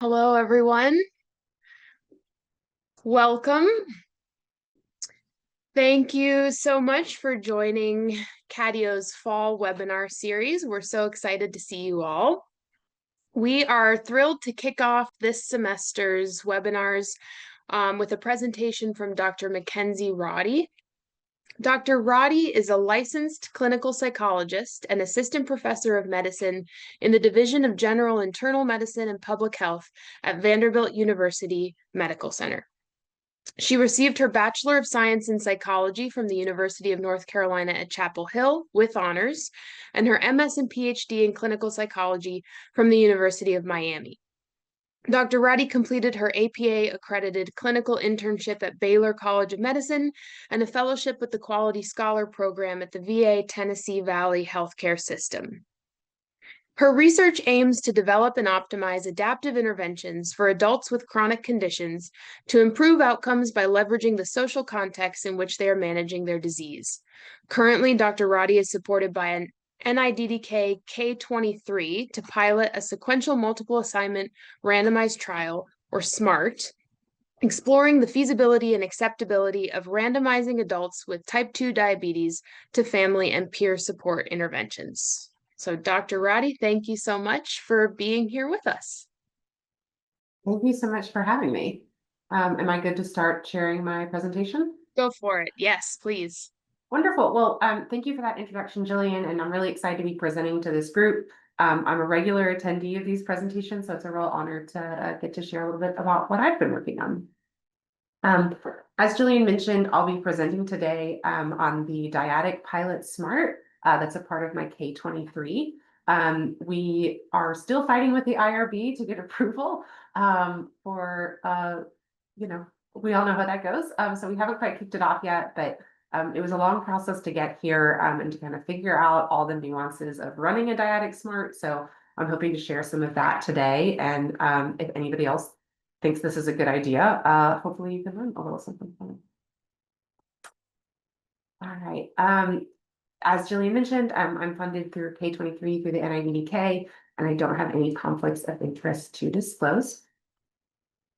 Hello, everyone. Welcome. Thank you so much for joining CADIO's fall webinar series. We're so excited to see you all. We are thrilled to kick off this semester's webinars with a presentation from Dr. McKenzie Roddy. Dr. Roddy is a licensed clinical psychologist and assistant professor of medicine in the Division of General Internal Medicine and Public Health at Vanderbilt University Medical Center. She received her Bachelor of Science in Psychology from the University of North Carolina at Chapel Hill with honors, and her MS and PhD in clinical psychology from the University of Miami. Dr. Roddy completed her APA-accredited clinical internship at Baylor College of Medicine and a fellowship with the Quality Scholar Program at the VA Tennessee Valley Healthcare System. Her research aims to develop and optimize adaptive interventions for adults with chronic conditions to improve outcomes by leveraging the social context in which they are managing their disease. Currently, Dr. Roddy is supported by an NIDDK K23 to pilot a sequential multiple assignment randomized trial, or SMART, exploring the feasibility and acceptability of randomizing adults with type 2 diabetes to family and peer support interventions. So Dr. Roddy, thank you so much for being here with us. Thank you so much for having me. Am I good to start sharing my presentation? Go for it. Yes, please. Wonderful. Well, thank you for that introduction, Jillian, and I'm really excited to be presenting to this group. I'm a regular attendee of these presentations, so it's a real honor to get to share a little bit about what I've been working on. As Jillian mentioned, I'll be presenting today on the Dyadic Pilot SMART. That's a part of my K23. We are still fighting with the IRB to get approval we all know how that goes. So we haven't quite kicked it off yet, but it was a long process to get here and to kind of figure out all the nuances of running a Dyadic SMART. So I'm hoping to share some of that today. And if anybody else thinks this is a good idea, hopefully you can learn a little something from it. All right. As Jillian mentioned, I'm funded through K23 through the NIDDK, and I don't have any conflicts of interest to disclose.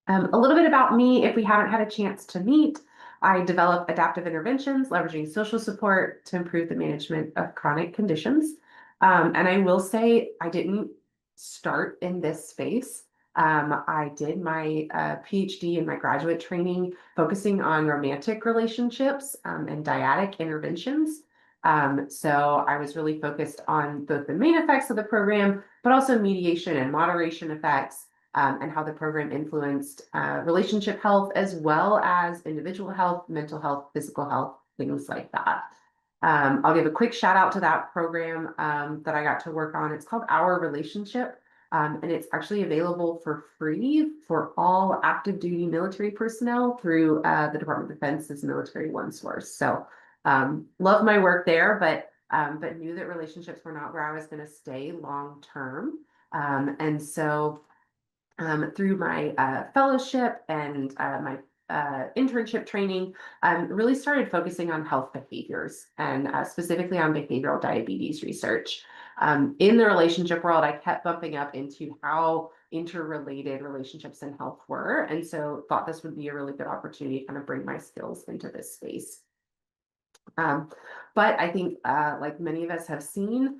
A little bit about me, if we haven't had a chance to meet, I develop adaptive interventions, leveraging social support to improve the management of chronic conditions. And I will say I didn't start in this space. I did my PhD and my graduate training focusing on romantic relationships and dyadic interventions. So I was really focused on both the main effects of the program, but also mediation and moderation effects, and how the program influenced relationship health, as well as individual health, mental health, physical health, things like that. I'll give a quick shout out to that program that I got to work on. It's called Our Relationship, and it's actually available for free for all active duty military personnel through the Department of Defense's Military One Source. So love my work there, but knew that relationships were not where I was going to stay long term. And so through my fellowship and my internship training, really started focusing on health behaviors and specifically on behavioral diabetes research. In the relationship world, I kept bumping up into how interrelated relationships and health were. And so thought this would be a really good opportunity to kind of bring my skills into this space. But I think like many of us have seen,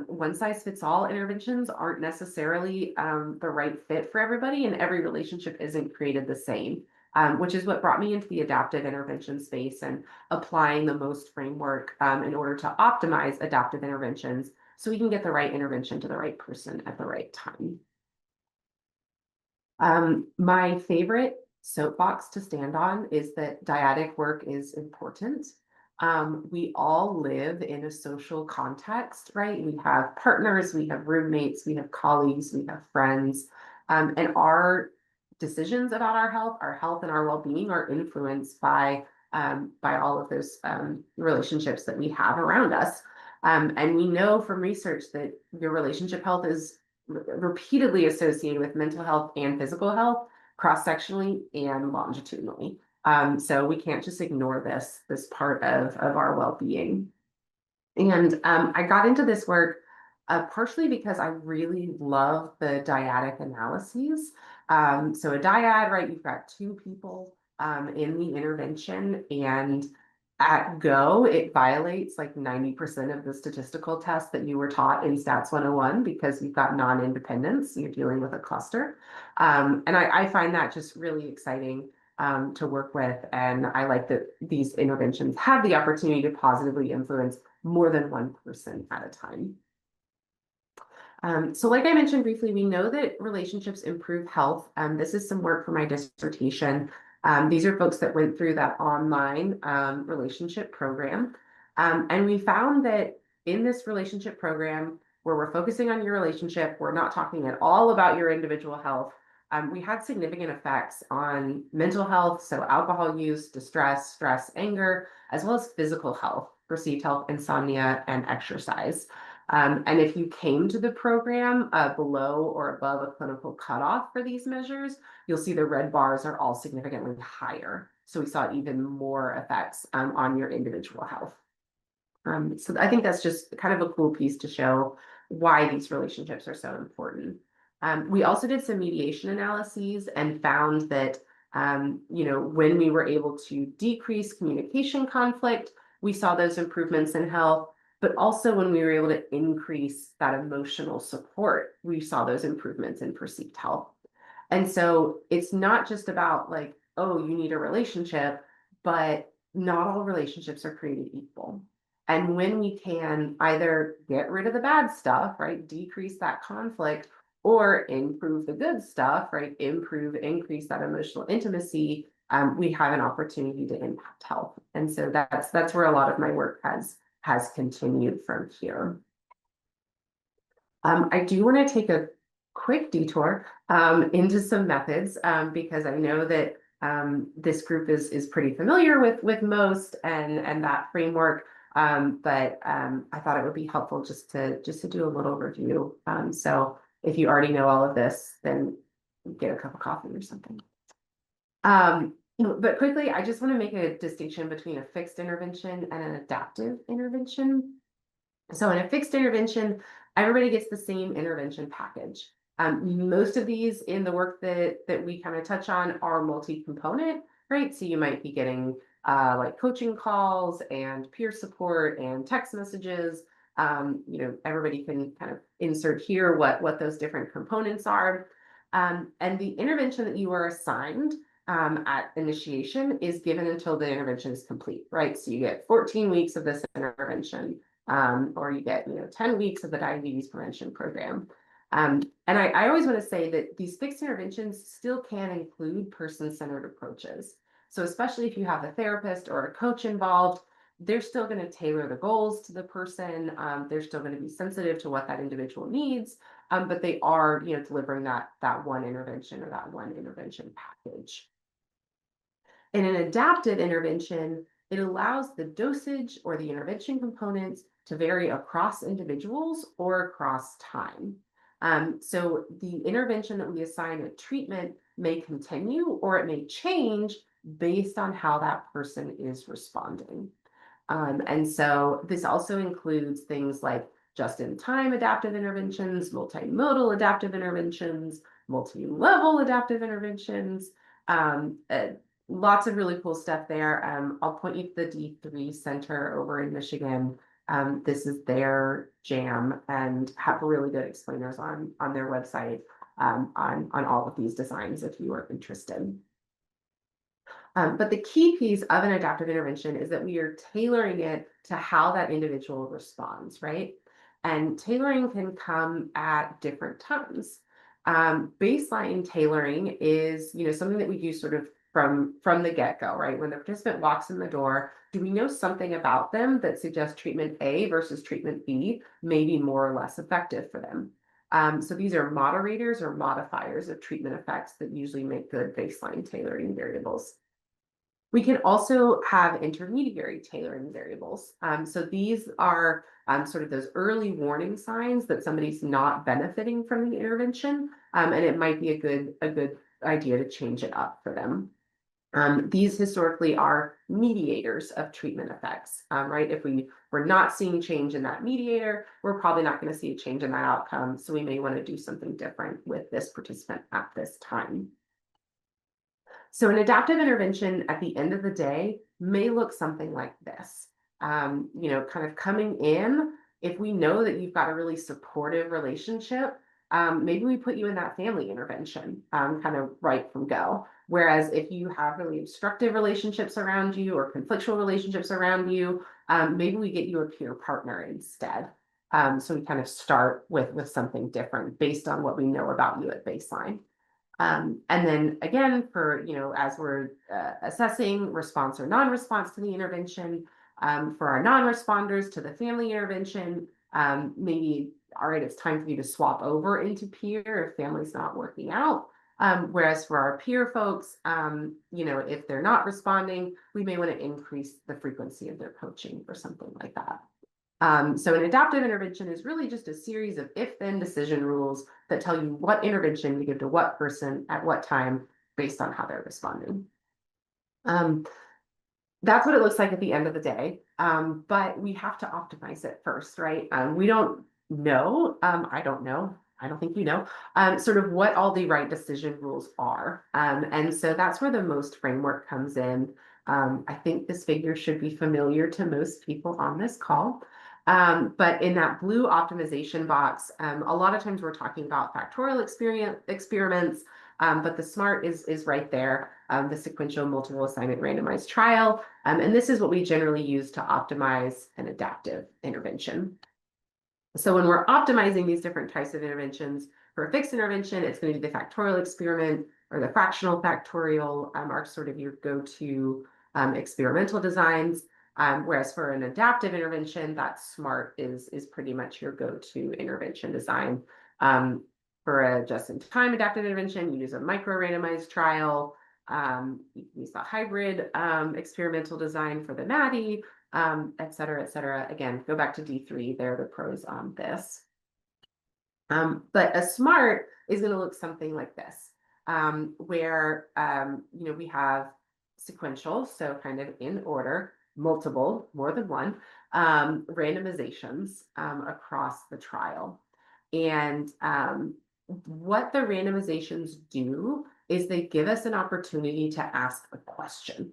one size fits all interventions aren't necessarily the right fit for everybody, and every relationship isn't created the same, which is what brought me into the adaptive intervention space and applying the MOST framework in order to optimize adaptive interventions so we can get the right intervention to the right person at the right time. My favorite soapbox to stand on is that dyadic work is important. We all live in a social context, right? We have partners, we have roommates, we have colleagues, we have friends, and our decisions about our health and our well-being are influenced by all of those relationships that we have around us. And we know from research that your relationship health is repeatedly associated with mental health and physical health, cross-sectionally and longitudinally. So we can't just ignore this part of our well-being. And I got into this work partially because I really love the dyadic analyses. So a dyad, right, you've got two people in the intervention, and at go, it violates like 90% of the statistical tests that you were taught in Stats 101 because you've got non-independence, you're dealing with a cluster. And I find that just really exciting to work with. And I like that these interventions have the opportunity to positively influence more than one person at a time. So like I mentioned briefly, we know that relationships improve health. This is some work for my dissertation. These are folks that went through that online relationship program. And we found that in this relationship program, where we're focusing on your relationship, we're not talking at all about your individual health. We had significant effects on mental health, so alcohol use, distress, stress, anger, as well as physical health, perceived health, insomnia, and exercise. And if you came to the program below or above a clinical cutoff for these measures, you'll see the red bars are all significantly higher. So we saw even more effects on your individual health. So I think that's just kind of a cool piece to show why these relationships are so important. We also did some mediation analyses and found that, when we were able to decrease communication conflict, we saw those improvements in health. But also when we were able to increase that emotional support, we saw those improvements in perceived health. And so it's not just about like, oh, you need a relationship, but not all relationships are created equal. And when we can either get rid of the bad stuff, right, decrease that conflict, or improve the good stuff, right, increase that emotional intimacy, we have an opportunity to impact health. And so that's where a lot of my work has continued from here. I do want to take a quick detour into some methods because I know that this group is pretty familiar with MOST and that framework, but I thought it would be helpful just to do a little review. So if you already know all of this, then get a cup of coffee or something. But quickly, I just want to make a distinction between a fixed intervention and an adaptive intervention. So in a fixed intervention, everybody gets the same intervention package. Most of these in the work that we kind of touch on are multi-component, right? So you might be getting like coaching calls and peer support and text messages. Everybody can kind of insert here what those different components are. And the intervention that you are assigned at initiation is given until the intervention is complete, right? So you get 14 weeks of this intervention, or you get 10 weeks of the diabetes prevention program. And I always want to say that these fixed interventions still can include person-centered approaches. So especially if you have a therapist or a coach involved, they're still going to tailor the goals to the person. They're still going to be sensitive to what that individual needs, but they are delivering that one intervention or that one intervention package. In an adaptive intervention, it allows the dosage or the intervention components to vary across individuals or across time. So the intervention that we assign a treatment may continue or it may change based on how that person is responding. And so this also includes things like just-in-time adaptive interventions, multimodal adaptive interventions, multi-level adaptive interventions, lots of really cool stuff there. I'll point you to the D3 Center over in Michigan. This is their jam and have really good explainers on their website on all of these designs if you are interested. But the key piece of an adaptive intervention is that we are tailoring it to how that individual responds, right? And tailoring can come at different times. Baseline tailoring is, something that we do sort of from the get-go, right? When the participant walks in the door, do we know something about them that suggests treatment A versus treatment B may be more or less effective for them? So these are moderators or modifiers of treatment effects that usually make good baseline tailoring variables. We can also have intermediary tailoring variables. So these are sort of those early warning signs that somebody's not benefiting from the intervention, and it might be a good idea to change it up for them. These historically are mediators of treatment effects, right? If we're not seeing change in that mediator, we're probably not going to see a change in that outcome. So we may want to do something different with this participant at this time. So an adaptive intervention at the end of the day may look something like this. Kind of coming in, if we know that you've got a really supportive relationship, maybe we put you in that family intervention kind of right from go. Whereas if you have really obstructive relationships around you or conflictual relationships around you, maybe we get you a peer partner instead. So we kind of start with something different based on what we know about you at baseline. And then again, for, as we're assessing response or non-response to the intervention, for our non-responders to the family intervention, maybe, all right, it's time for you to swap over into peer if family's not working out. Whereas for our peer folks, if they're not responding, we may want to increase the frequency of their coaching or something like that. So an adaptive intervention is really just a series of if-then decision rules that tell you what intervention to give to what person at what time based on how they're responding. That's what it looks like at the end of the day. But we have to optimize it first, right? We don't know, I don't know, I don't think you know, sort of what all the right decision rules are. And so that's where the most framework comes in. I think this figure should be familiar to most people on this call. But in that blue optimization box, a lot of times we're talking about factorial experiments, but the SMART is right there, the sequential multiple assignment randomized trial. And this is what we generally use to optimize an adaptive intervention. So when we're optimizing these different types of interventions, for a fixed intervention, it's going to be the factorial experiment or the fractional factorial are sort of your go-to experimental designs. Whereas for an adaptive intervention, that SMART is pretty much your go-to intervention design. For a just-in-time adaptive intervention, you use a micro-randomized trial. You use the hybrid experimental design for the MADI, et cetera, et cetera. Again, go back to D3, there are the pros on this. But a SMART is going to look something like this, where we have sequential, so kind of in order, multiple, more than one, randomizations across the trial. And what the randomizations do is they give us an opportunity to ask a question.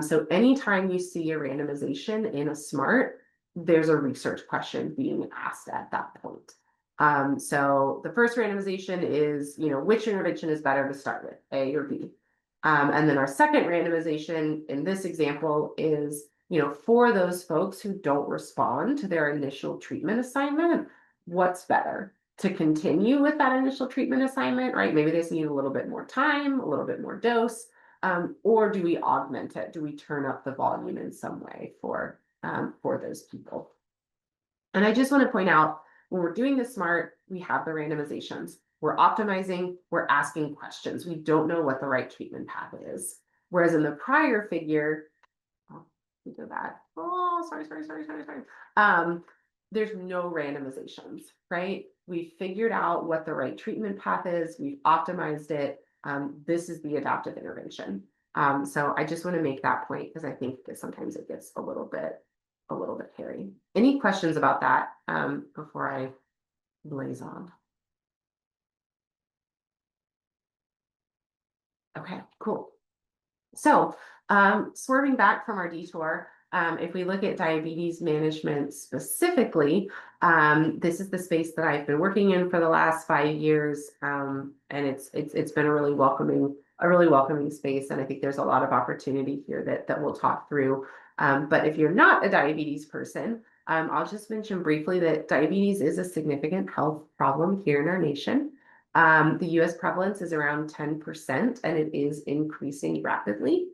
So anytime you see a randomization in a SMART, there's a research question being asked at that point. So the first randomization is, which intervention is better to start with, A or B? And then our second randomization in this example is, for those folks who don't respond to their initial treatment assignment, what's better? To continue with that initial treatment assignment, right? Maybe they just need a little bit more time, a little bit more dose, or do we augment it? Do we turn up the volume in some way for those people? And I just want to point out, when we're doing the SMART, we have the randomizations. We're optimizing, we're asking questions. We don't know what the right treatment path is. Whereas in the prior figure, we go back. Oh, sorry. There's no randomizations, right? We figured out what the right treatment path is. We've optimized it. This is the adaptive intervention. So I just want to make that point because I think that sometimes it gets a little bit hairy. Any questions about that before I blaze on? Okay, cool. So swerving back from our detour, if we look at diabetes management specifically, this is the space that I've been working in for the last 5 years, and it's been a really welcoming space, and I think there's a lot of opportunity here that we'll talk through. But if you're not a diabetes person, I'll just mention briefly that diabetes is a significant health problem here in our nation. The US prevalence is around 10%, and it is increasing rapidly.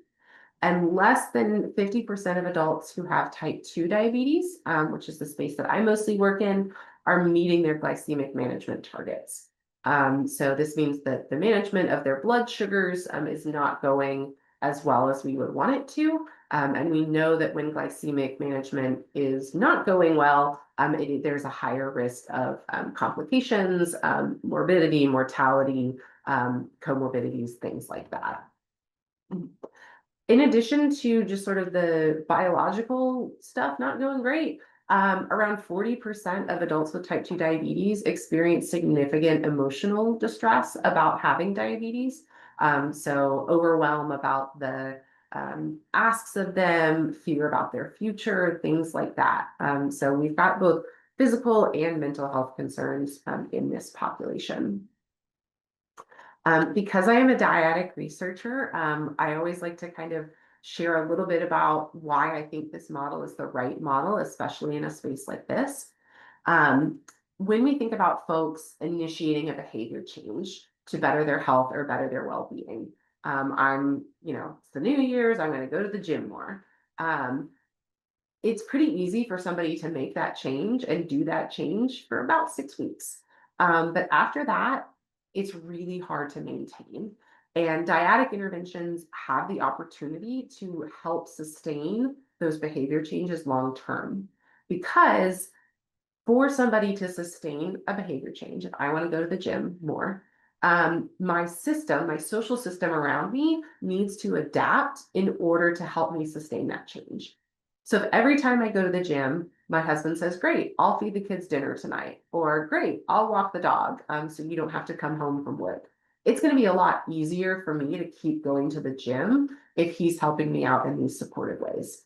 And less than 50% of adults who have type 2 diabetes, which is the space that I mostly work in, are meeting their glycemic management targets. So this means that the management of their blood sugars is not going as well as we would want it to. And we know that when glycemic management is not going well, there's a higher risk of complications, morbidity, mortality, comorbidities, things like that. In addition to just sort of the biological stuff not going great, around 40% of adults with type 2 diabetes experience significant emotional distress about having diabetes. So overwhelm about the asks of them, fear about their future, things like that. So we've got both physical and mental health concerns in this population. Because I am a dyadic researcher, I always like to kind of share a little bit about why I think this model is the right model, especially in a space like this. Um, when we think about folks initiating a behavior change to better their health or better their well-being, it's the New Year's, I'm going to go to the gym more. It's pretty easy for somebody to make that change and do that change for about 6 weeks. But after that, it's really hard to maintain. And dyadic interventions have the opportunity to help sustain those behavior changes long term. Because for somebody to sustain a behavior change, if I want to go to the gym more, my social system around me needs to adapt in order to help me sustain that change. So if every time I go to the gym, my husband says, great, I'll feed the kids dinner tonight, or great, I'll walk the dog, so you don't have to come home from work. It's going to be a lot easier for me to keep going to the gym if he's helping me out in these supportive ways.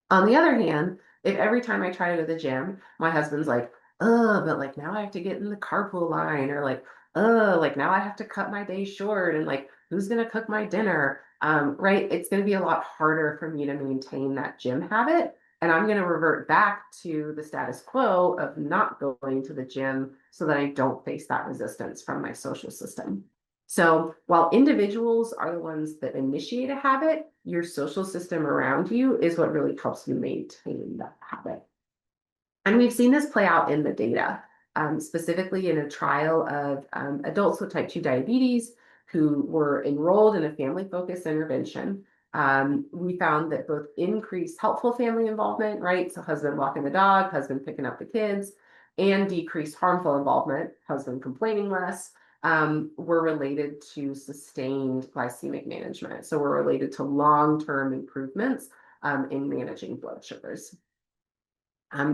On the other hand, if every time I try to go to the gym, my husband's like, oh, but like now I have to get in the carpool line, or like, oh, like now I have to cut my day short, and like, who's going to cook my dinner? Right? It's going to be a lot harder for me to maintain that gym habit. And I'm going to revert back to the status quo of not going to the gym so that I don't face that resistance from my social system. So while individuals are the ones that initiate a habit, your social system around you is what really helps you maintain that habit. And we've seen this play out in the data, specifically in a trial of adults with type 2 diabetes who were enrolled in a family-focused intervention. We found that both increased helpful family involvement, right? So husband walking the dog, husband picking up the kids, and decreased harmful involvement, husband complaining less, were related to sustained glycemic management. So we're related to long-term improvements in managing blood sugars.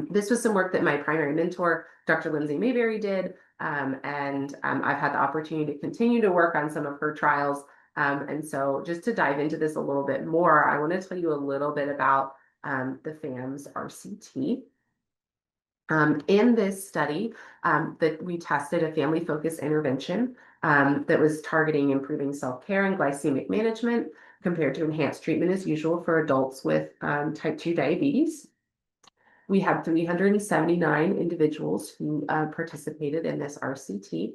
This was some work that my primary mentor, Dr. Lindsay Mayberry, did, and I've had the opportunity to continue to work on some of her trials. And so just to dive into this a little bit more, I want to tell you a little bit about the FAMS RCT. In this study, that we tested a family-focused intervention that was targeting improving self-care and glycemic management compared to enhanced treatment as usual for adults with type 2 diabetes. We had 379 individuals who participated in this RCT,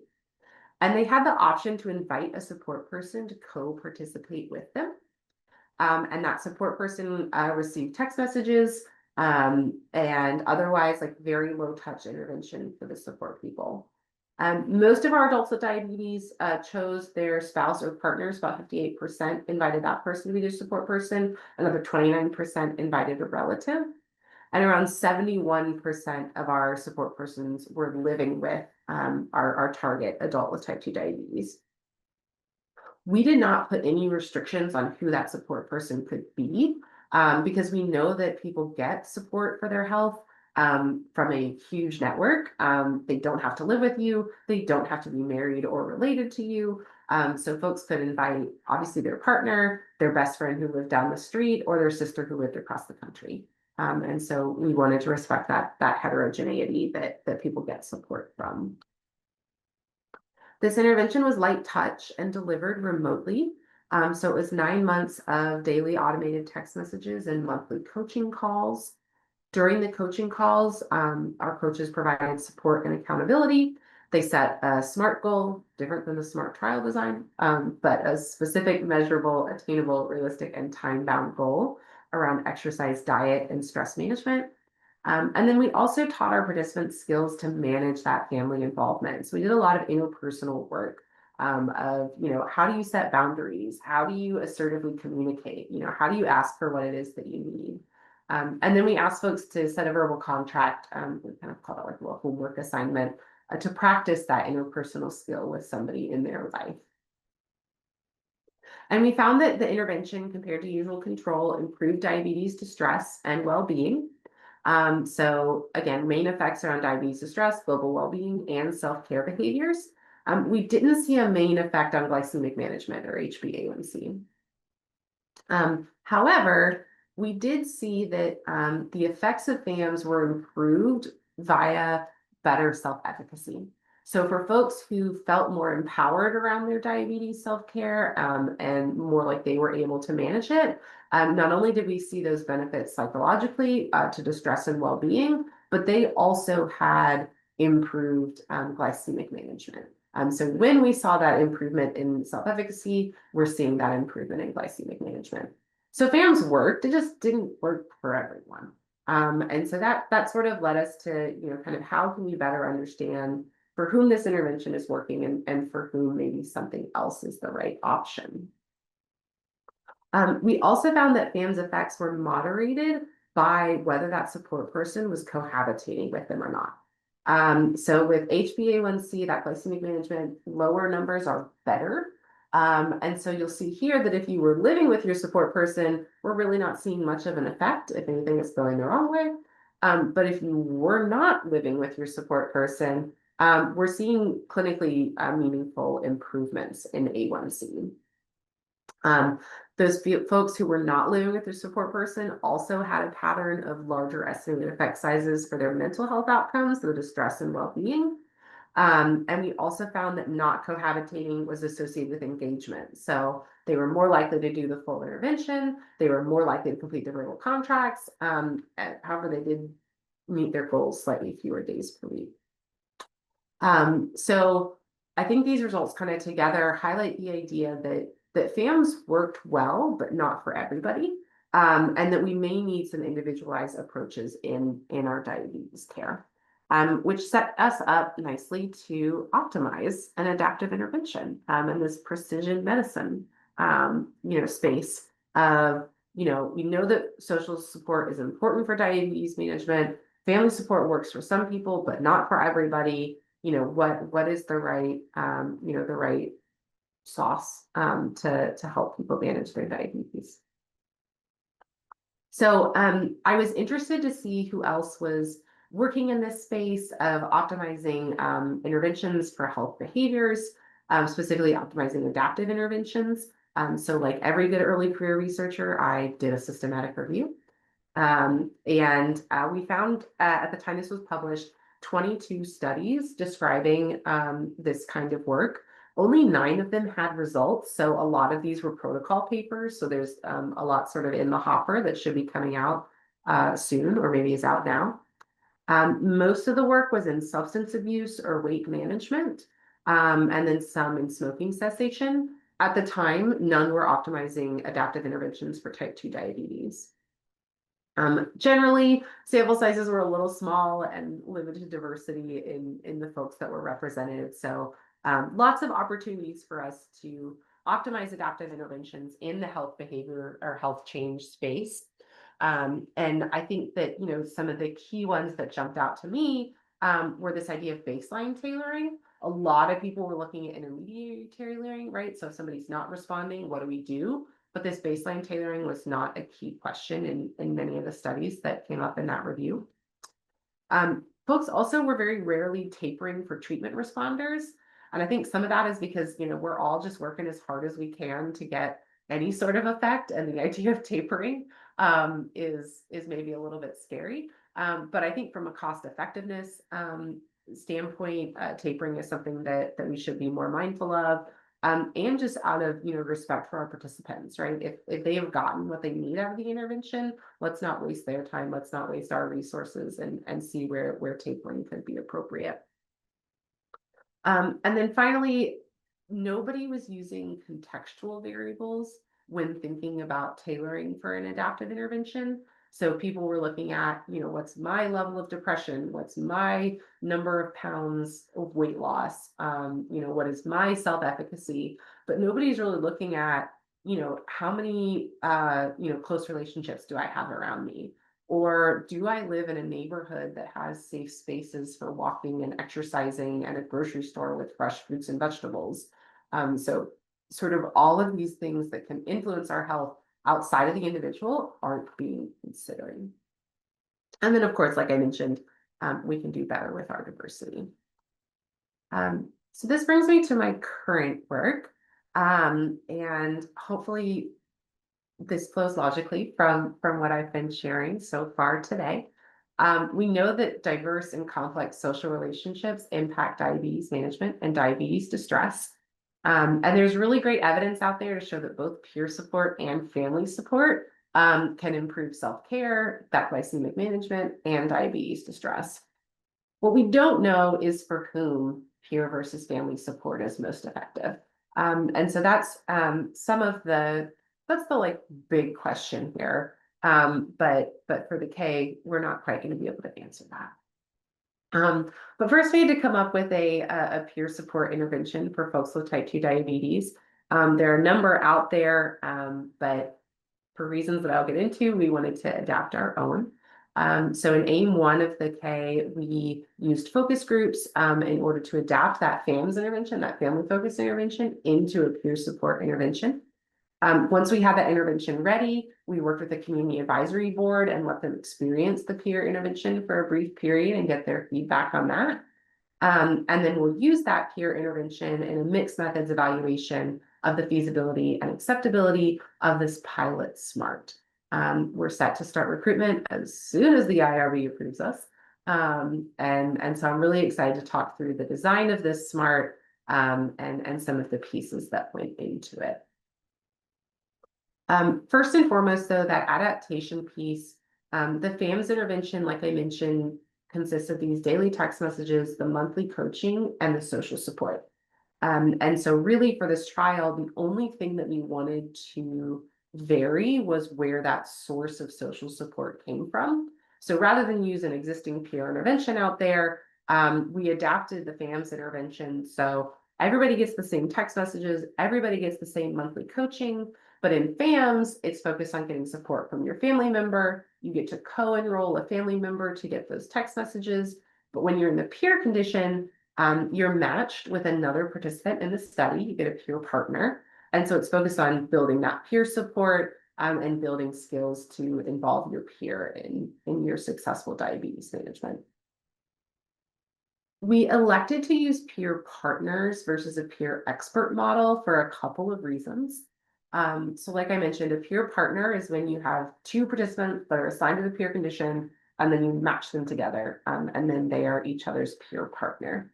and they had the option to invite a support person to co-participate with them. And that support person received text messages and otherwise like very low touch intervention for the support people. Most of our adults with diabetes chose their spouse or partners. About 58% invited that person to be their support person. Another 29% invited a relative. And around 71% of our support persons were living with our target adult with type 2 diabetes. We did not put any restrictions on who that support person could be because we know that people get support for their health from a huge network. They don't have to live with you. They don't have to be married or related to you. So folks could invite, obviously, their partner, their best friend who lived down the street, or their sister who lived across the country. And so we wanted to respect that heterogeneity that people get support from. This intervention was light touch and delivered remotely. So it was 9 months of daily automated text messages and monthly coaching calls. During the coaching calls, our coaches provided support and accountability. They set a SMART goal, different than the SMART trial design, but a specific, measurable, attainable, realistic, and time-bound goal around exercise, diet, and stress management. And then we also taught our participants skills to manage that family involvement. So we did a lot of interpersonal work of, how do you set boundaries? How do you assertively communicate? How do you ask for what it is that you need? And then we asked folks to set a verbal contract. We kind of call it like a little homework assignment to practice that interpersonal skill with somebody in their life. And we found that the intervention compared to usual control improved diabetes distress and well-being. So again, main effects are on diabetes distress, global well-being, and self-care behaviors. We didn't see a main effect on glycemic management or HbA1c. However, we did see that the effects of FAMs were improved via better self-efficacy. So for folks who felt more empowered around their diabetes self-care and more like they were able to manage it, not only did we see those benefits psychologically to distress and well-being, but they also had improved glycemic management. So when we saw that improvement in self-efficacy, we're seeing that improvement in glycemic management. So FAMs worked, it just didn't work for everyone. And so that sort of led us to, kind of how can we better understand for whom this intervention is working and for whom maybe something else is the right option. We also found that FAM's effects were moderated by whether that support person was cohabitating with them or not. So with HbA1c, that glycemic management, lower numbers are better. And so you'll see here that if you were living with your support person, we're really not seeing much of an effect if anything is going the wrong way. But if you were not living with your support person, we're seeing clinically meaningful improvements in A1C. Those folks who were not living with their support person also had a pattern of larger estimated effect sizes for their mental health outcomes, their distress and well-being. And we also found that not cohabitating was associated with engagement. So they were more likely to do the full intervention. They were more likely to complete their verbal contracts. However, they did meet their goals slightly fewer days per week. So I think these results kind of together highlight the idea that FAMs worked well, but not for everybody, and that we may need some individualized approaches in our diabetes care, which set us up nicely to optimize an adaptive intervention in this precision medicine, space of, we know that social support is important for diabetes management. Family support works for some people, but not for everybody. What is the right, the right sauce to help people manage their diabetes. So I was interested to see who else was working in this space of optimizing interventions for health behaviors, specifically optimizing adaptive interventions. So like every good early career researcher, I did a systematic review. And we found at the time this was published, 22 studies describing this kind of work. Only 9 of them had results. So a lot of these were protocol papers. So there's a lot sort of in the hopper that should be coming out soon, or maybe is out now. Most of the work was in substance abuse or weight management, and then some in smoking cessation. At the time, none were optimizing adaptive interventions for type 2 diabetes. Generally, sample sizes were a little small and limited diversity in the folks that were represented. So lots of opportunities for us to optimize adaptive interventions in the health behavior or health change space. And I think that, some of the key ones that jumped out to me were this idea of baseline tailoring. A lot of people were looking at intermediary tailoring, right? So if somebody's not responding, what do we do? But this baseline tailoring was not a key question in many of the studies that came up in that review. Folks also were very rarely tapering for treatment responders. And I think some of that is because, we're all just working as hard as we can to get any sort of effect. And the idea of tapering is maybe a little bit scary. But I think from a cost effectiveness standpoint, tapering is something that we should be more mindful of. And just out of respect for our participants, right? If they have gotten what they need out of the intervention, let's not waste their time. Let's not waste our resources and see where tapering could be appropriate. And then finally, nobody was using contextual variables when thinking about tailoring for an adaptive intervention. So people were looking at, what's my level of depression? What's my number of pounds of weight loss? What is my self-efficacy? But nobody's really looking at, how many, close relationships do I have around me? Or do I live in a neighborhood that has safe spaces for walking and exercising and a grocery store with fresh fruits and vegetables? So sort of all of these things that can influence our health outside of the individual aren't being considered. And then, of course, like I mentioned, we can do better with our diversity. So this brings me to my current work, and hopefully this flows logically from what I've been sharing so far today. We know that diverse and complex social relationships impact diabetes management and diabetes distress. And there's really great evidence out there to show that both peer support and family support can improve self-care, that glycemic management, and diabetes distress. What we don't know is for whom peer versus family support is most effective. And so that's that's the like big question here. But for the K, we're not quite going to be able to answer that. But first we had to come up with a peer support intervention for folks with type 2 diabetes. There are a number out there, but for reasons that I'll get into, we wanted to adapt our own. So in aim 1 of the K, we used focus groups in order to adapt that FAMS intervention, that family focus intervention, into a peer support intervention. Once we had that intervention ready, we worked with the community advisory board and let them experience the peer intervention for a brief period and get their feedback on that. And then we'll use that peer intervention in a mixed methods evaluation of the feasibility and acceptability of this pilot SMART. We're set to start recruitment as soon as the IRB approves us. And so I'm really excited to talk through the design of this SMART and some of the pieces that went into it. First and foremost, though, that adaptation piece, the FAMS intervention, like I mentioned, consists of these daily text messages, the monthly coaching, and the social support. And so really for this trial, the only thing that we wanted to vary was where that source of social support came from. So rather than use an existing peer intervention out there, we adapted the FAMS intervention. So everybody gets the same text messages, everybody gets the same monthly coaching, but in FAMS, it's focused on getting support from your family member. You get to co-enroll a family member to get those text messages. But when you're in the peer condition, you're matched with another participant in the study. You get a peer partner. And so it's focused on building that peer support and building skills to involve your peer in your successful diabetes management. We elected to use peer partners versus a peer expert model for a couple of reasons. So like I mentioned, a peer partner is when you have 2 participants that are assigned to the peer condition, and then you match them together, and then they are each other's peer partner.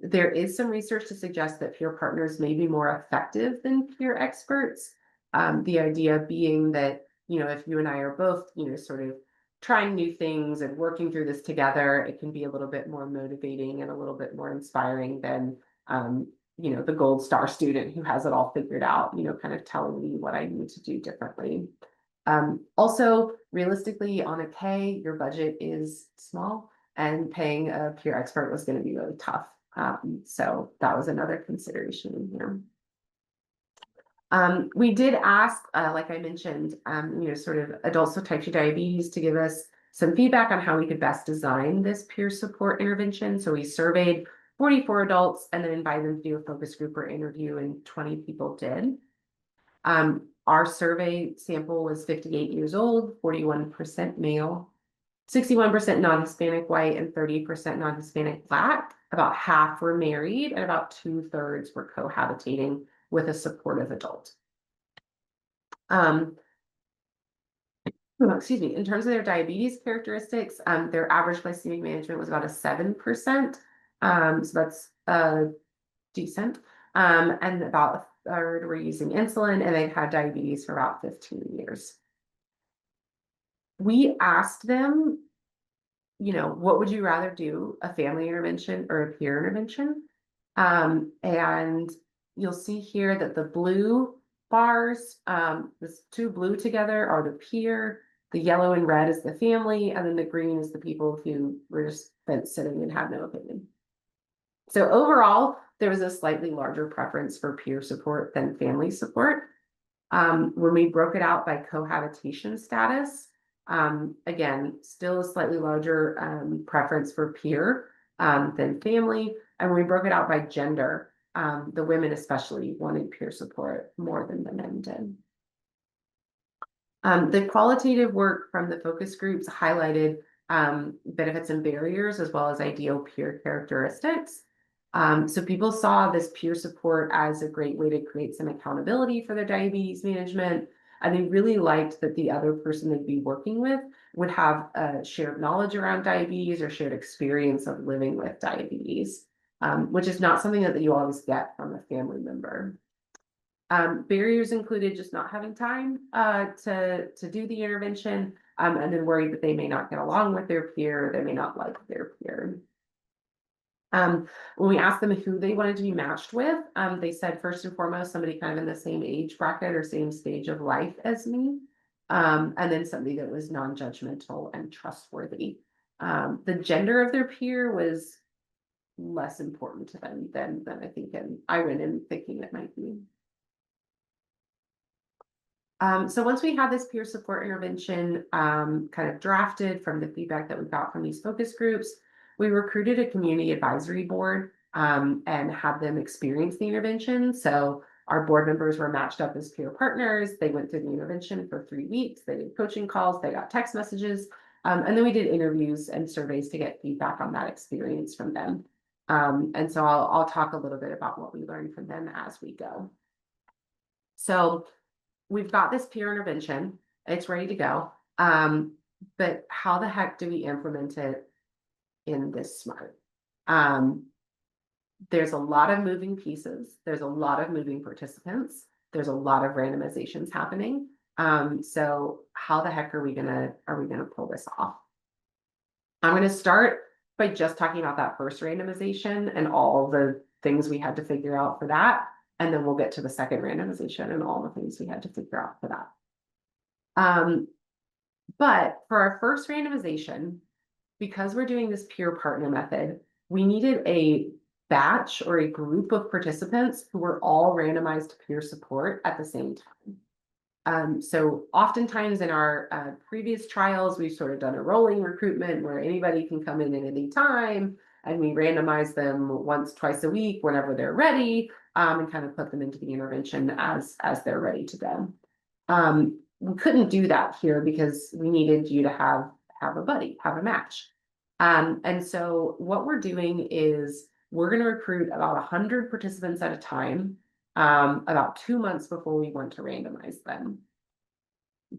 There is some research to suggest that peer partners may be more effective than peer experts. The idea being that, if you and I are both, sort of trying new things and working through this together, it can be a little bit more motivating and a little bit more inspiring than, the gold star student who has it all figured out, kind of telling me what I need to do differently. Also, realistically, on a K, your budget is small, and paying a peer expert was going to be really tough. So that was another consideration here. We did ask, like I mentioned, sort of adults with type 2 diabetes to give us some feedback on how we could best design this peer support intervention. So we surveyed 44 adults and then invited them to do a focus group or interview, and 20 people did. Our survey sample was 58 years old, 41% male, 61% non-Hispanic white, and 30% non-Hispanic Black. About half were married, and about 2/3 were cohabitating with a supportive adult. Excuse me, in terms of their diabetes characteristics, their average glycemic management was about a 7%. So that's decent. And about 1/3 were using insulin, and they've had diabetes for about 15 years. We asked them, what would you rather do, a family intervention or a peer intervention? And you'll see here that the blue bars, this 2 blue together are the peer, the yellow and red is the family, and then the green is the people who were just fence sitting and had no opinion. So overall, there was a slightly larger preference for peer support than family support. When we broke it out by cohabitation status, again, still a slightly larger preference for peer than family. And when we broke it out by gender, The women especially wanted peer support more than the men did. The qualitative work from the focus groups highlighted benefits and barriers as well as ideal peer characteristics. So people saw this peer support as a great way to create some accountability for their diabetes management. And they really liked that the other person they'd be working with would have shared knowledge around diabetes or shared experience of living with diabetes, which is not something that you always get from a family member. Barriers included just not having time to do the intervention, and then worried that they may not get along with their peer, they may not like their peer. When we asked them who they wanted to be matched with, they said first and foremost, somebody kind of in the same age bracket or same stage of life as me, and then somebody that was non-judgmental and trustworthy. The gender of their peer was less important to them than I think I went in thinking it might be. So once we had this peer support intervention kind of drafted from the feedback that we got from these focus groups, we recruited a community advisory board and had them experience the intervention. So our board members were matched up as peer partners. They went through the intervention for 3 weeks. They did coaching calls. They got text messages. And then we did interviews and surveys to get feedback on that experience from them. And so I'll talk a little bit about what we learned from them as we go. So we've got this peer intervention, it's ready to go. But how the heck do we implement it in this SMART? There's a lot of moving pieces. There's a lot of moving participants. There's a lot of randomizations happening. So how the heck are we gonna pull this off? I'm gonna start by just talking about that first randomization and all the things we had to figure out for that. And then we'll get to the second randomization and all the things we had to figure out for that. But for our first randomization, because we're doing this peer partner method, we needed a batch or a group of participants who were all randomized to peer support at the same time. So oftentimes in our previous trials, we've sort of done a rolling recruitment where anybody can come in at any time, and we randomize them once, twice a week, whenever they're ready, and kind of put them into the intervention as they're ready to go. We couldn't do that here because we needed you to have a buddy, have a match. And so what we're doing is we're going to recruit about 100 participants at a time, about 2 months before we want to randomize them.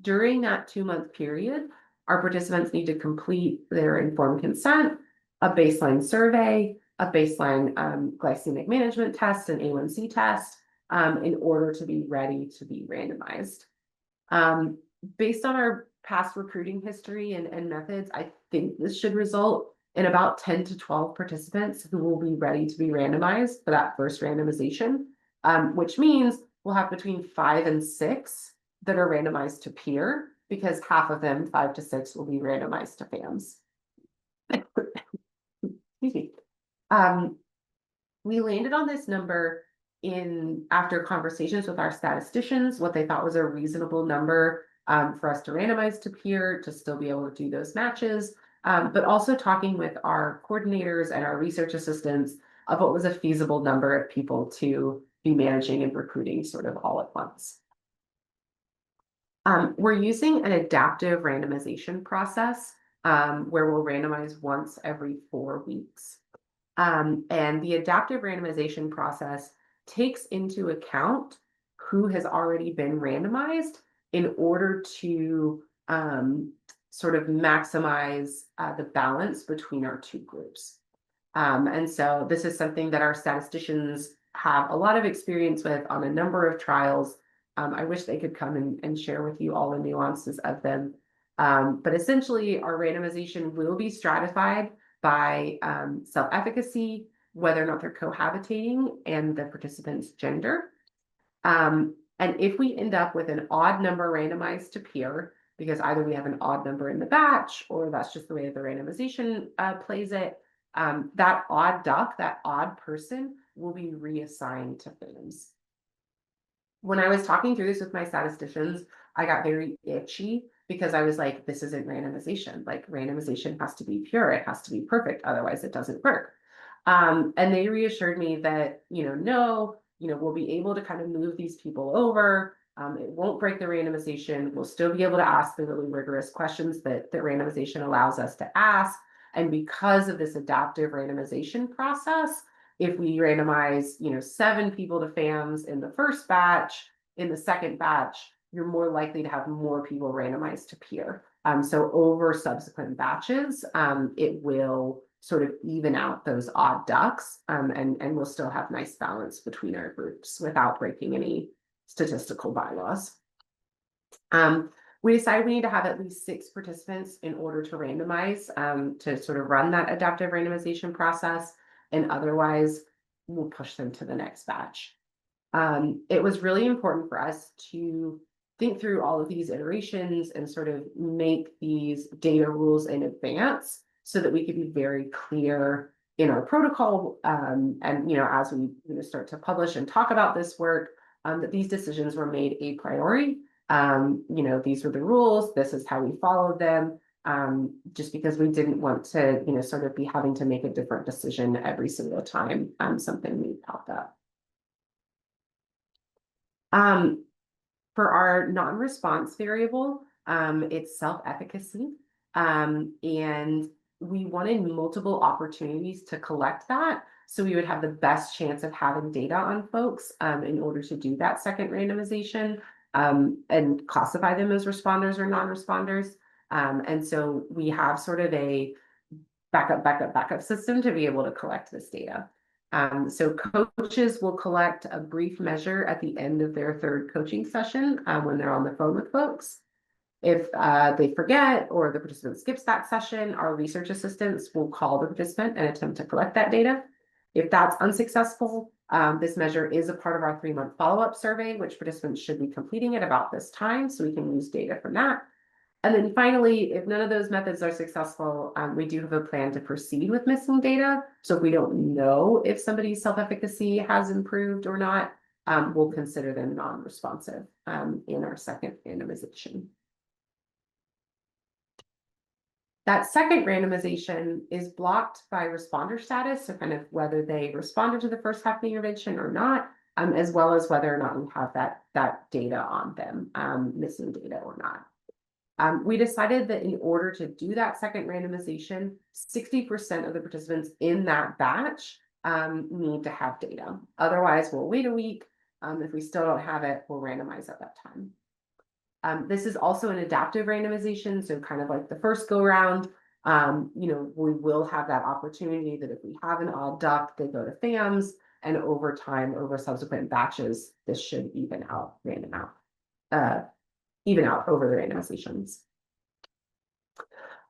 During that 2-month period, our participants need to complete their informed consent, a baseline survey, a baseline glycemic management test, an A1C test, in order to be ready to be randomized. Based on our past recruiting history and methods, I think this should result in about 10 to 12 participants who will be ready to be randomized for that first randomization, which means we'll have between 5 and 6 that are randomized to peer, because half of them, 5 to 6, will be randomized to FAMs. Excuse me. We landed on this number after conversations with our statisticians, what they thought was a reasonable number for us to randomize to peer to still be able to do those matches, but also talking with our coordinators and our research assistants of what was a feasible number of people to be managing and recruiting sort of all at once. We're using an adaptive randomization process where we'll randomize once every 4 weeks. And the adaptive randomization process takes into account who has already been randomized in order to sort of maximize the balance between our 2 groups. And so this is something that our statisticians have a lot of experience with on a number of trials. I wish they could come and share with you all the nuances of them. But essentially, our randomization will be stratified by self-efficacy, whether or not they're cohabitating, and the participant's gender. And if we end up with an odd number randomized to peer, because either we have an odd number in the batch or that's just the way the randomization plays it, that odd duck, that odd person, will be reassigned to FAMs. When I was talking through this with my statisticians, I got very itchy because I was like, this isn't randomization. Like, randomization has to be pure. It has to be perfect. Otherwise, it doesn't work. And they reassured me that, no, we'll be able to kind of move these people over. It won't break the randomization. We'll still be able to ask the really rigorous questions that randomization allows us to ask. And because of this adaptive randomization process, if we randomize, 7 people to FAMS in the first batch, in the second batch, you're more likely to have more people randomized to peer. So over subsequent batches, it will sort of even out those odd ducks, and we'll still have nice balance between our groups without breaking any statistical bylaws. We decided we need to have at least 6 participants in order to randomize, to sort of run that adaptive randomization process, and otherwise we'll push them to the next batch. It was really important for us to think through all of these iterations and sort of make these data rules in advance so that we could be very clear in our protocol, and as we start to publish and talk about this work, that these decisions were made a priori. These were the rules, this is how we followed them, just because we didn't want to sort of be having to make a different decision every single time something new popped up. For our non-response variable, it's self-efficacy, and we wanted multiple opportunities to collect that, so we would have the best chance of having data on folks in order to do that second randomization, and classify them as responders or non-responders. And so we have sort of a backup system to be able to collect this data. So coaches will collect a brief measure at the end of their 3rd coaching session when they're on the phone with folks. If they forget or the participant skips that session, our research assistants will call the participant and attempt to collect that data. If that's unsuccessful, this measure is a part of our 3-month follow-up survey, which participants should be completing at about this time, so we can use data from that. And then finally, if none of those methods are successful, we do have a plan to proceed with missing data. So if we don't know if somebody's self-efficacy has improved or not, we'll consider them non-responsive in our second randomization. That second randomization is blocked by responder status, so kind of whether they responded to the first half of the intervention or not, as well as whether or not we have that data on them, missing data or not. We decided that in order to do that second randomization, 60% of the participants in that batch need to have data. Otherwise, we'll wait a week. If we still don't have it, we'll randomize at that time. This is also an adaptive randomization, so kind of like the first go round, we will have that opportunity that if we have an odd duck, they go to FAMS, and over time, over subsequent batches, this should even out over the randomizations.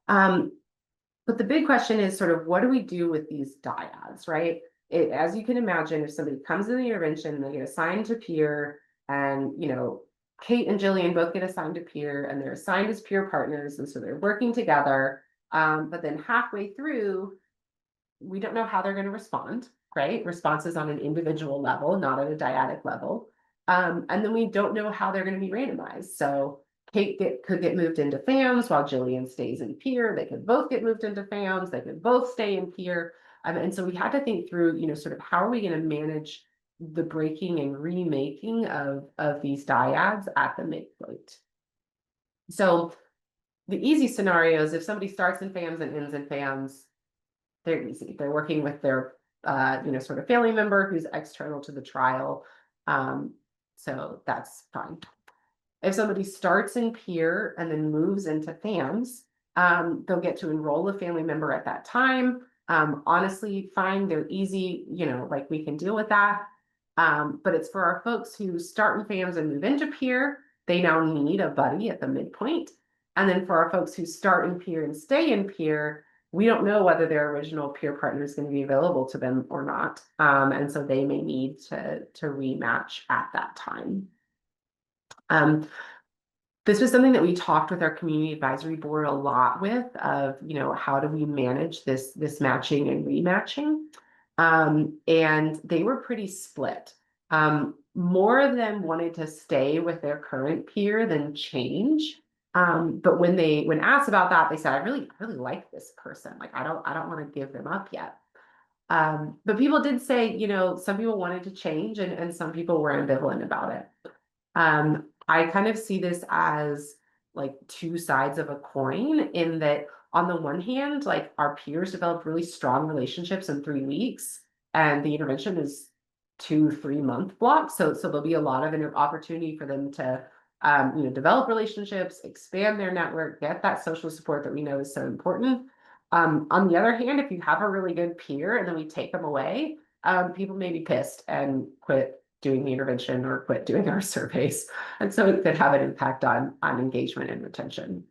But the big question is sort of, what do we do with these dyads, right? As you can imagine, if somebody comes in the intervention, they get assigned to peer, and Kate and Jillian both get assigned to peer, and they're assigned as peer partners, and so they're working together. But then halfway through, we don't know how they're going to respond, right? Response is on an individual level, not at a dyadic level. And then we don't know how they're going to be randomized. So Kate could get moved into FAMS while Jillian stays in peer. They could both get moved into FAMS. They could both stay in peer. And so we had to think through, sort of how are we going to manage the breaking and remaking of these dyads at the midpoint. So the easy scenario is if somebody starts in FAMS and ends in FAMS, they're easy. They're working with their sort of family member who's external to the trial. So that's fine. If somebody starts in peer and then moves into FAMS, they'll get to enroll a family member at that time. Honestly, fine, they're easy, like we can deal with that. But it's for our folks who start in FAMS and move into peer, they now need a buddy at the midpoint. And then for our folks who start in peer and stay in peer, we don't know whether their original peer partner is going to be available to them or not. And so they may need to rematch at that time. This was something that we talked with our community advisory board a lot with, of, how do we manage this matching and rematching? And they were pretty split. More of them wanted to stay with their current peer than change. But when asked about that, they said, I really like this person. Like, I don't want to give them up yet. But people did say, some people wanted to change and some people were ambivalent about it. I kind of see this as like two sides of a coin in that on the one hand, like our peers developed really strong relationships in 3 weeks, and the intervention is 2-3 month blocks. So there'll be a lot of an opportunity for them to develop relationships, expand their network, get that social support that we know is so important. On the other hand, if you have a really good peer and then we take them away, people may be pissed and quit doing the intervention or quit doing our surveys. And so it could have an impact on engagement and retention.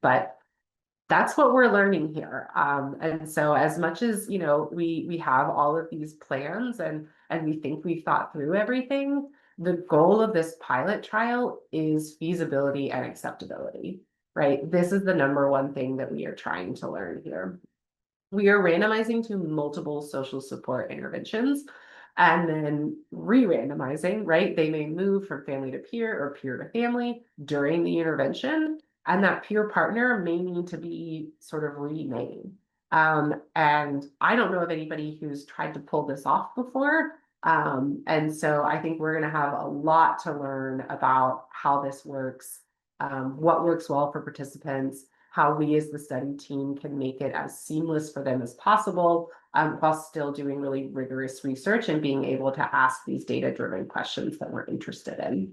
But that's what we're learning here. And so as much as, we have all of these plans and we think we've thought through everything, the goal of this pilot trial is feasibility and acceptability, right? This is the number one thing that we are trying to learn here. We are randomizing to multiple social support interventions and then re-randomizing, right? They may move from family to peer or peer to family during the intervention, and that peer partner may need to be sort of remade. And I don't know of anybody who's tried to pull this off before. And so I think we're going to have a lot to learn about how this works, what works well for participants, how we as the study team can make it as seamless for them as possible, while still doing really rigorous research and being able to ask these data-driven questions that we're interested in.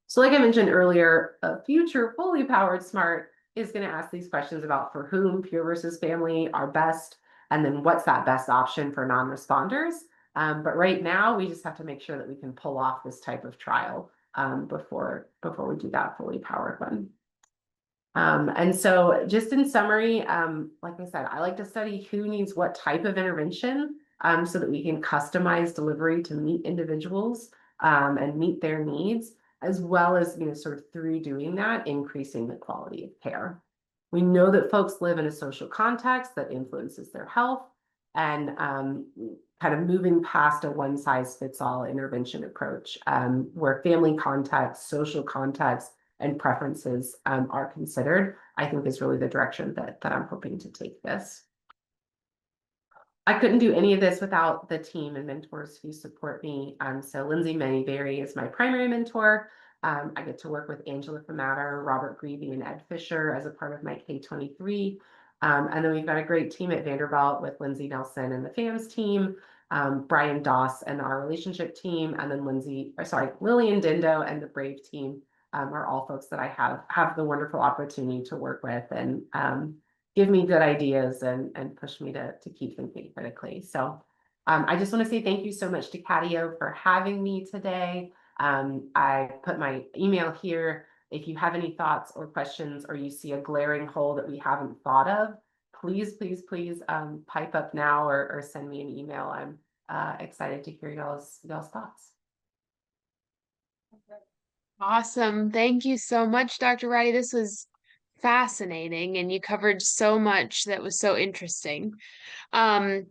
So like I mentioned earlier, a future fully powered SMART is going to ask these questions about for whom peer versus family are best, and then what's that best option for non-responders. But right now, we just have to make sure that we can pull off this type of trial before we do that fully powered one. And so just in summary, like I said, I like to study who needs what type of intervention so that we can customize delivery to meet individuals and meet their needs, as well as, sort of through doing that, increasing the quality of care. We know that folks live in a social context that influences their health, and kind of moving past a one-size-fits-all intervention approach, where family context, social context, and preferences are considered, I think is really the direction that I'm hoping to take this. I couldn't do any of this without the team and mentors who support me. So Lindsay Manyberry is my primary mentor. I get to work with Angela Famatter, Robert Greavy, and Ed Fisher as a part of my K-23. And then we've got a great team at Vanderbilt with Lindsay Nelson and the FAMS team, Brian Doss and our relationship team, and then Lillian Dindo and the Brave team are all folks that I have the wonderful opportunity to work with and give me good ideas and push me to keep thinking critically. So I just want to say thank you so much to Catio for having me today. I put my email here. If you have any thoughts or questions, or you see a glaring hole that we haven't thought of, please pipe up now or send me an email. I'm excited to hear y'all's thoughts. Awesome. Thank you so much, Dr. Roddy. This was fascinating, and you covered so much that was so interesting. As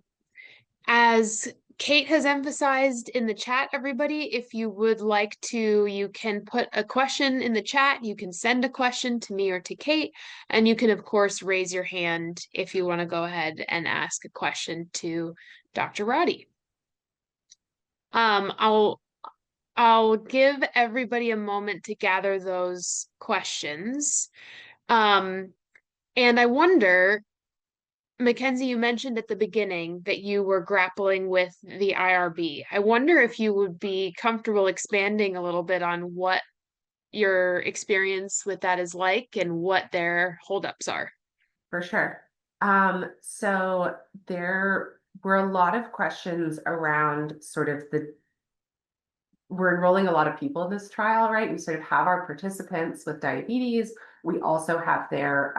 Kate has emphasized in the chat, everybody, if you would like to, you can put a question in the chat. You can send a question to me or to Kate, and you can, of course, raise your hand if you want to go ahead and ask a question to Dr. Roddy. I'll give everybody a moment to gather those questions. And I wonder, McKenzie, you mentioned at the beginning that you were grappling with the IRB. I wonder if you would be comfortable expanding a little bit on what your experience with that is like and what their holdups are. For sure. So there were a lot of questions around sort of we're enrolling a lot of people in this trial, right? We sort of have our participants with diabetes. We also have their,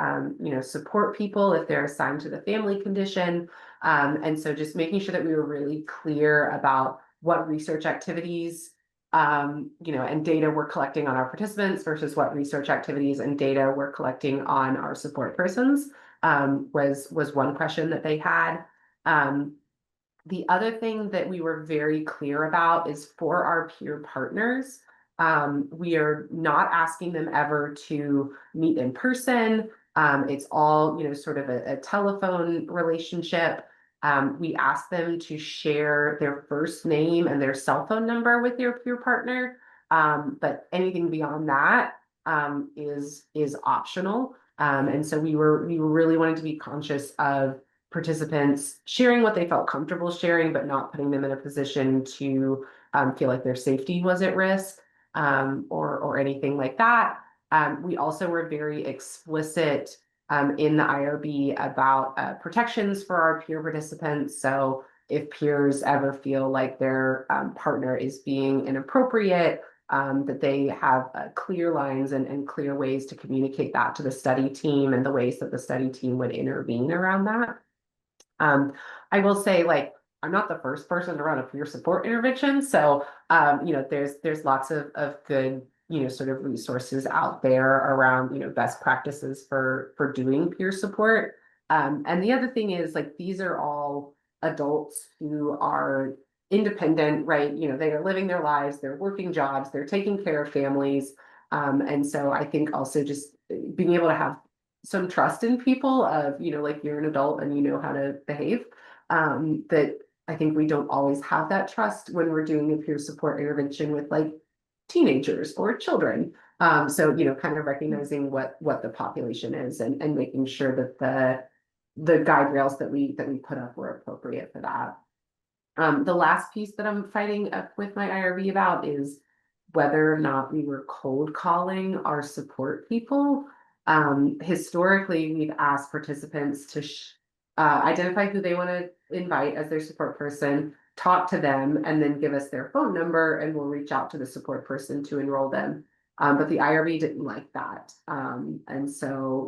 support people if they're assigned to the family condition. And so just making sure that we were really clear about what research activities, and data we're collecting on our participants versus what research activities and data we're collecting on our support persons, was one question that they had. The other thing that we were very clear about is for our peer partners, we are not asking them ever to meet in person. It's all, sort of a telephone relationship. We ask them to share their first name and their cell phone number with their peer partner. But anything beyond that is optional. And so we were really wanting to be conscious of participants sharing what they felt comfortable sharing, but not putting them in a position to feel like their safety was at risk, or anything like that. We also were very explicit in the IRB about protections for our peer participants. So if peers ever feel like their partner is being inappropriate, that they have clear lines and clear ways to communicate that to the study team, and the ways that the study team would intervene around that. I will say, like, I'm not the first person to run a peer support intervention. So, there's lots of good, sort of resources out there around, best practices for doing peer support. And the other thing is, like, these are all adults who are independent, right? They are living their lives, they're working jobs, they're taking care of families. And so I think also just being able to have some trust in people of, like, you're an adult and you know how to behave. That I think we don't always have that trust when we're doing a peer support intervention with, like, teenagers or children. So, kind of recognizing what the population is, and making sure that the guide rails that we put up were appropriate for that. The last piece that I'm fighting up with my IRB about is whether or not we were cold calling our support people. Historically, we've asked participants to identify who they want to invite as their support person, talk to them, and then give us their phone number, and we'll reach out to the support person to enroll them. But the IRB didn't like that. And so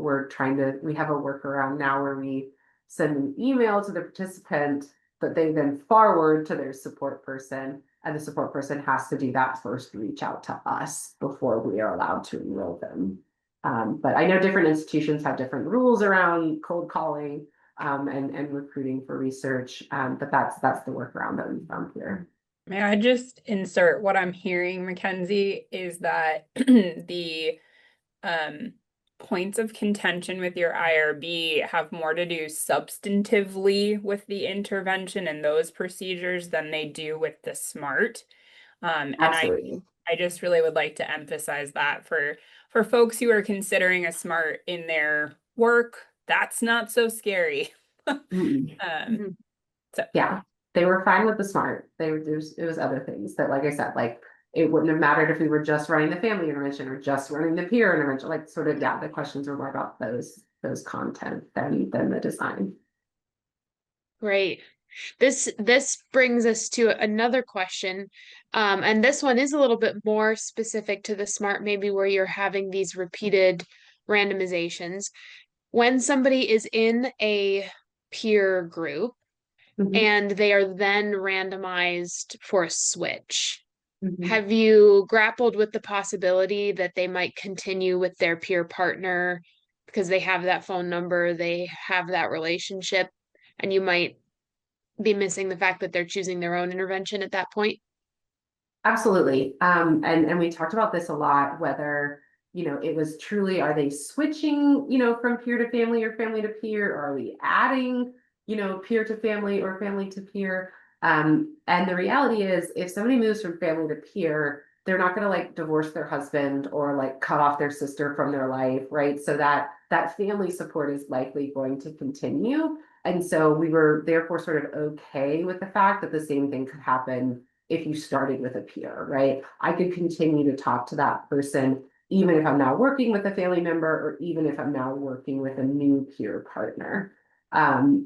we have a workaround now where we send an email to the participant that they then forward to their support person, and the support person has to do that first, reach out to us before we are allowed to enroll them. But I know different institutions have different rules around cold calling and recruiting for research, but that's the workaround that we found here. May I just insert what I'm hearing, McKenzie, is that the points of contention with your IRB have more to do substantively with the intervention and those procedures than they do with the SMART. And Absolutely. I just really would like to emphasize that for folks who are considering a SMART in their work, that's not so scary. So yeah, they were fine with the SMART. It was other things that, like I said, like, it wouldn't have mattered if we were just running the family intervention or just running the peer intervention. Like, sort of, the questions were more about those content than the design. Great. This brings us to another question. And this one is a little bit more specific to the SMART, maybe where you're having these repeated randomizations. When somebody is in a peer group and they are then randomized for a switch, have you grappled with the possibility that they might continue with their peer partner because they have that phone number, they have that relationship, and you might be missing the fact that they're choosing their own intervention at that point? Absolutely. And we talked about this a lot, whether, it was truly, are they switching, from peer to family or family to peer, or are we adding, peer to family or family to peer? And the reality is, if somebody moves from family to peer, they're not going to, like, divorce their husband or, like, cut off their sister from their life, right? So that family support is likely going to continue. And so we were therefore sort of okay with the fact that the same thing could happen if you started with a peer, right? I could continue to talk to that person, even if I'm now working with a family member, or even if I'm now working with a new peer partner.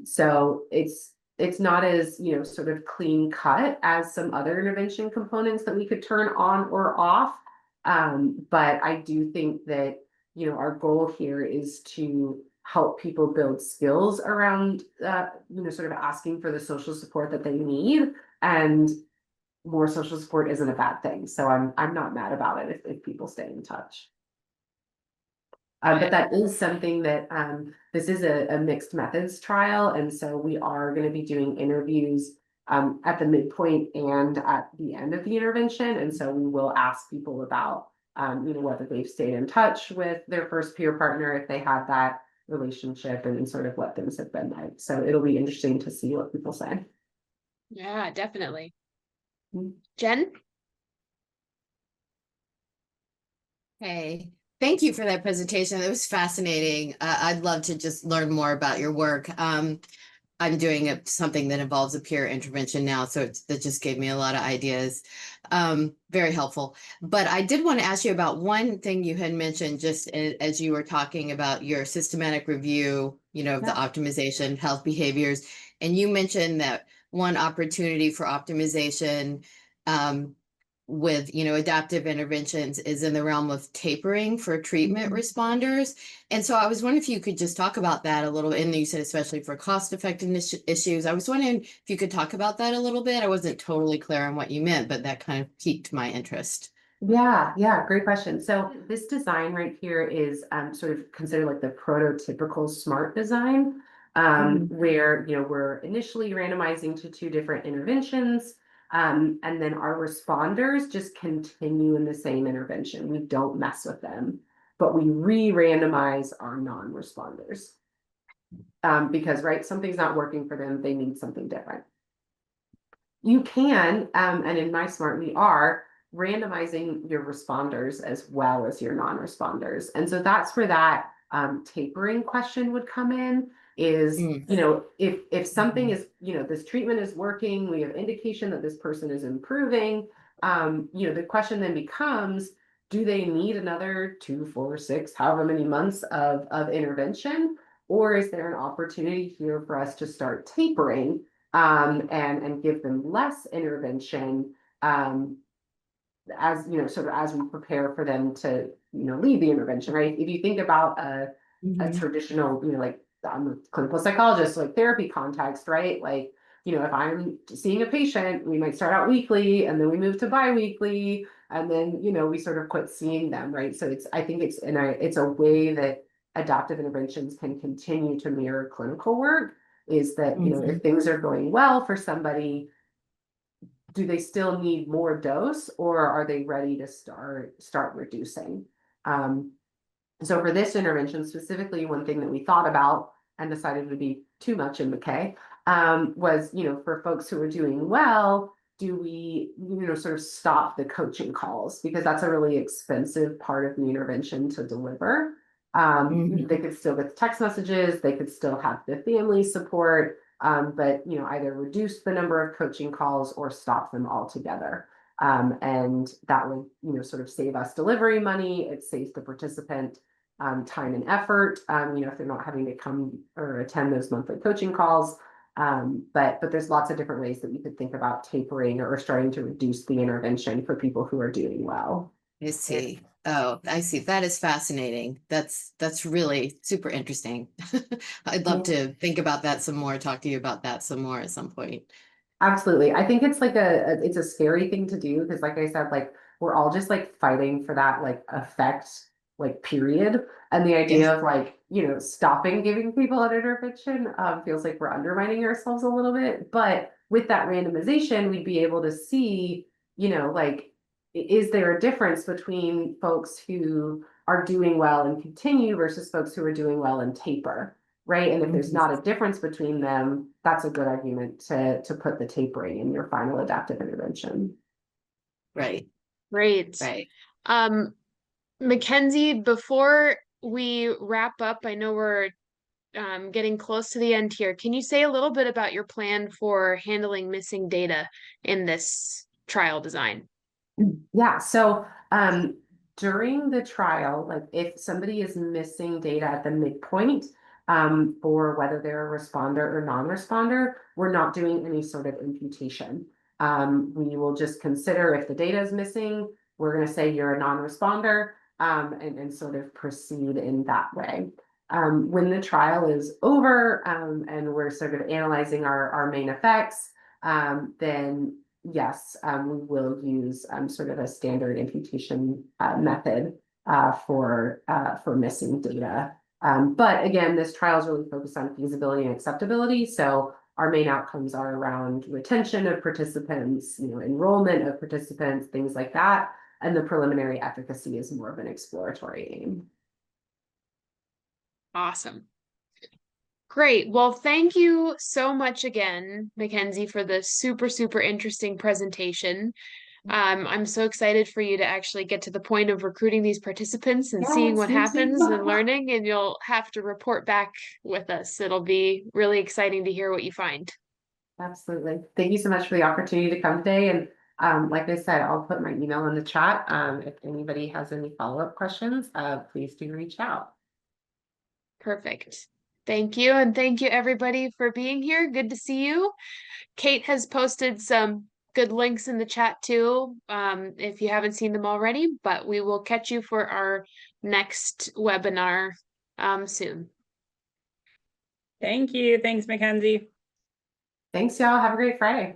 So it's not as, sort of clean cut as some other intervention components that we could turn on or off. But I do think that, our goal here is to help people build skills around, sort of asking for the social support that they need. And more social support isn't a bad thing. So I'm not mad about it if people stay in touch. But that is something that this is a mixed methods trial. And so we are going to be doing interviews at the midpoint and at the end of the intervention. And so we will ask people about, whether they've stayed in touch with their first peer partner, if they had that relationship and sort of what things have been like. So it'll be interesting to see what people say. Yeah, definitely. Mm. Jen? Hey, thank you for that presentation. It was fascinating. I'd love to just learn more about your work. I'm doing something that involves a peer intervention now, so that just gave me a lot of ideas. Very helpful. But I did want to ask you about one thing you had mentioned just as you were talking about your systematic review, of the optimization, health behaviors. And you mentioned that one opportunity for optimization with adaptive interventions is in the realm of tapering for treatment responders. And so I was wondering if you could just talk about that a little bit. And you said especially for cost effectiveness issues. I was wondering if you could talk about that a little bit. I wasn't totally clear on what you meant, but that kind of piqued my interest. Yeah, great question. So this design right here is sort of considered like the prototypical SMART design, where we're initially randomizing to 2 different interventions. And then our responders just continue in the same intervention. We don't mess with them, but we re-randomize our non-responders. Because, right, something's not working for them, they need something different. You can, and in my SMART, we are randomizing your responders as well as your non-responders. And so that's where that tapering question would come in. Is if something is this treatment is working, we have indication that this person is improving, the question then becomes, do they need another 2, 4, 6 however many months of intervention, or is there an opportunity here for us to start tapering and give them less intervention as sort of as we prepare for them to leave the intervention, right? If you think about a traditional like I'm a clinical psychologist, like therapy context, right? Like if I'm seeing a patient, we might start out weekly and then we move to bi-weekly and then we sort of quit seeing them, right? So I think it's a way that adaptive interventions can continue to mirror clinical work, is that if things are going well for somebody, do they still need more dose, or are they ready to start reducing? So for this intervention specifically, one thing that we thought about and decided would be too much in McKay was, for folks who are doing well, do we, sort of stop the coaching calls, because that's a really expensive part of the intervention to deliver. They could still get the text messages, they could still have the family support, but either reduce the number of coaching calls or stop them altogether. And that would sort of save us delivery money. It saves the participant time and effort, if they're not having to come or attend those monthly coaching calls. But there's lots of different ways that we could think about tapering or starting to reduce the intervention for people who are doing well. I see. Oh, I see. That is fascinating. That's really super interesting. I'd love to think about that some more, talk to you about that some more at some point. Absolutely. I think it's like it's a scary thing to do, because like I said, like we're all just like fighting for that like effect, like period. And the idea of like, stopping giving people an intervention feels like we're undermining ourselves a little bit. But with that randomization, we'd be able to see, like, is there a difference between folks who are doing well and continue versus folks who are doing well and taper? Right. And if there's not a difference between them, that's a good argument to put the tapering in your final adaptive intervention. Right. Great. Right. McKenzie, before we wrap up, I know we're getting close to the end here. Can you say a little bit about your plan for handling missing data in this trial design? Yeah. So during the trial, like if somebody is missing data at the midpoint, for whether they're a responder or non-responder, we're not doing any sort of imputation. We will just consider if the data is missing, we're going to say you're a non-responder, and sort of proceed in that way. When the trial is over, and we're sort of analyzing our main effects, then yes, we will use sort of a standard imputation method for missing data. But again, this trial is really focused on feasibility and acceptability. So our main outcomes are around retention of participants, enrollment of participants, things like that. And the preliminary efficacy is more of an exploratory aim. Awesome. Great. Well, thank you so much again, McKenzie, for the super, super interesting presentation. I'm so excited for you to actually get to the point of recruiting these participants and seeing Yes, what me too. happens and learning, and you'll have to report back with us. It'll be really exciting to hear what you find. Absolutely. Thank you so much for the opportunity to come today. And like I said, I'll put my email in the chat. If anybody has any follow-up questions, please do reach out. Perfect. Thank you. And thank you everybody for being here. Good to see you. Kate has posted some good links in the chat too, if you haven't seen them already, but we will catch you for our next webinar soon. Thank you. Thanks, McKenzie. Thanks, y'all. Have a great Friday.